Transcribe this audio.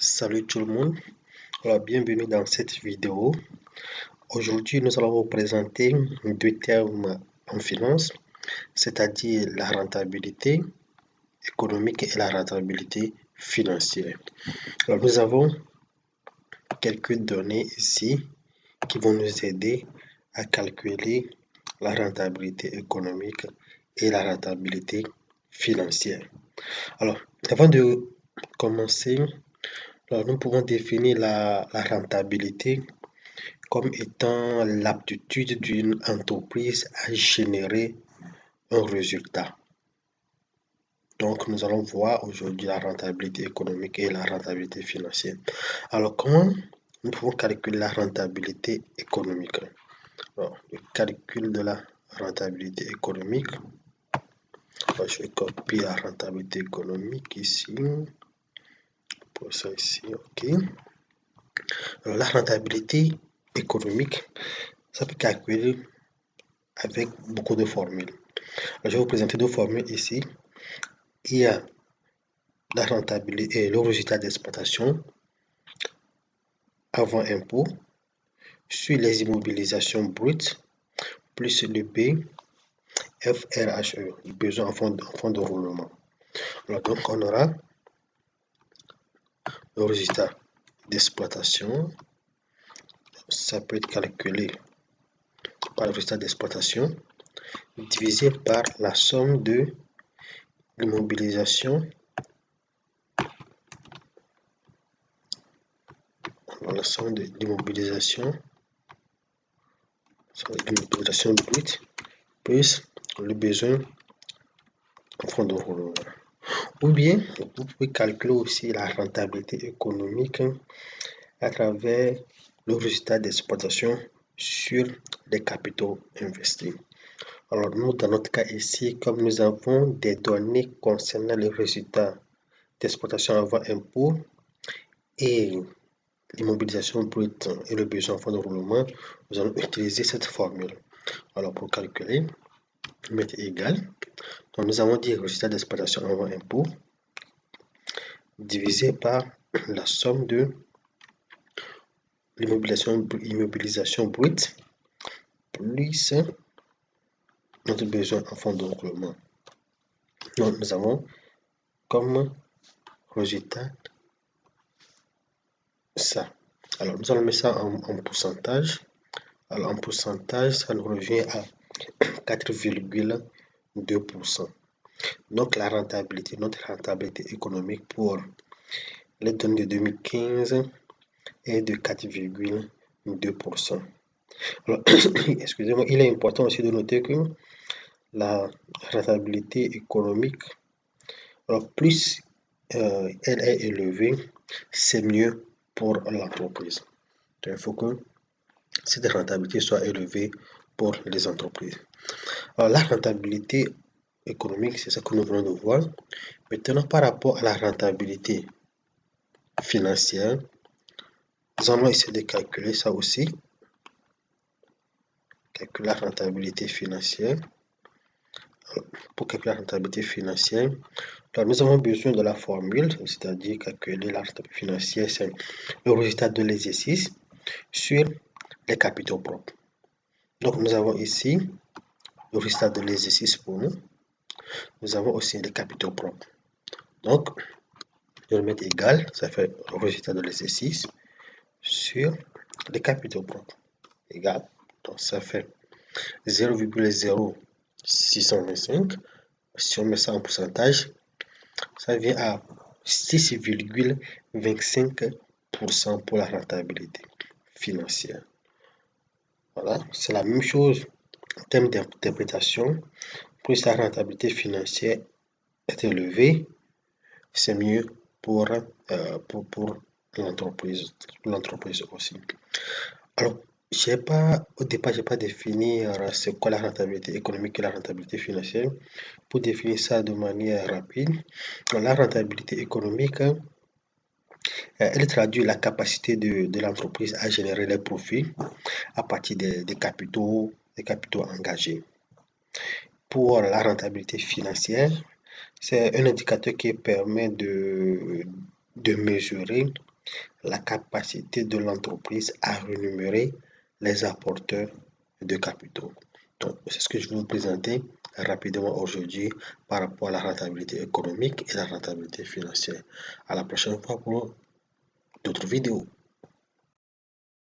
Salut tout le monde, alors bienvenue dans cette vidéo. Aujourd'hui, nous allons vous présenter deux termes en finance, c'est-à-dire la rentabilité économique et la rentabilité financière. Alors, nous avons quelques données ici qui vont nous aider à calculer la rentabilité économique et la rentabilité financière. Alors, avant de commencer, nous pouvons définir la rentabilité comme étant l'aptitude d'une entreprise à générer un résultat. Donc, nous allons voir aujourd'hui la rentabilité économique et la rentabilité financière. Alors, comment nous pouvons calculer la rentabilité économique? Alors, le calcul de la rentabilité économique. Alors, je vais copier la rentabilité économique ici. Pour ça ici, OK. Alors, la rentabilité économique, ça peut calculer avec beaucoup de formules. Je vais vous présenter deux formules ici. Il y a la rentabilité et le résultat d'exploitation avant impôt sur les immobilisations brutes plus le BFRHE, le besoin en fonds de roulement. Alors, donc, on aura le résultat d'exploitation. Ça peut être calculé par le résultat d'exploitation divisé par la somme de l'immobilisation. La somme de l'immobilisation brute plus le besoin en fonds de roulement. Ou bien, vous pouvez calculer aussi la rentabilité économique à travers le résultat d'exploitation sur les capitaux investis. Alors, nous, dans notre cas ici, comme nous avons des données concernant les résultats d'exploitation avant impôt et l'immobilisation brute et le besoin en fonds de roulement, nous allons utiliser cette formule. Alors, pour calculer, mettre égal. Donc, nous avons dit résultat d'exploitation avant impôt divisé par la somme de l'immobilisation brute plus notre besoin en fonds de roulement. Donc, nous avons comme résultat ça. Alors, nous allons mettre ça en pourcentage. Alors, en pourcentage, ça nous revient à 4,2%. Donc, notre rentabilité économique pour les données de 2015 est de 4,2%. Alors, excusez-moi, il est important aussi de noter que la rentabilité économique, alors plus elle est élevée, c'est mieux pour l'entreprise. Il faut que cette rentabilité soit élevée pour les entreprises. Alors, la rentabilité économique, c'est ce que nous venons de voir. Maintenant, par rapport à la rentabilité financière, nous allons essayer de calculer ça aussi. Calculer la rentabilité financière. Pour calculer la rentabilité financière, alors nous avons besoin de la formule, c'est-à-dire calculer la rentabilité financière, c'est le résultat de l'exercice sur les capitaux propres. Donc, nous avons ici le résultat de l'exercice pour nous. Nous avons aussi les capitaux propres. Donc, je vais mettre égal, ça fait le résultat de l'exercice sur les capitaux propres. Égal, donc ça fait 0,0625. Si on met ça en pourcentage, ça vient à 6,25% pour la rentabilité financière. Voilà, c'est la même chose en termes d'interprétation. Plus la rentabilité financière est élevée, c'est mieux pour l'entreprise aussi. Alors, au départ, j'ai pas défini c'est quoi la rentabilité économique et la rentabilité financière. Pour définir ça de manière rapide, la rentabilité économique, elle traduit la capacité de l'entreprise à générer les profits à partir des capitaux engagés. Pour la rentabilité financière, c'est un indicateur qui permet de mesurer la capacité de l'entreprise à rémunérer les apporteurs de capitaux. Donc, c'est ce que je vais vous présenter rapidement aujourd'hui par rapport à la rentabilité économique et la rentabilité financière. À la prochaine fois pour d'autres vidéos.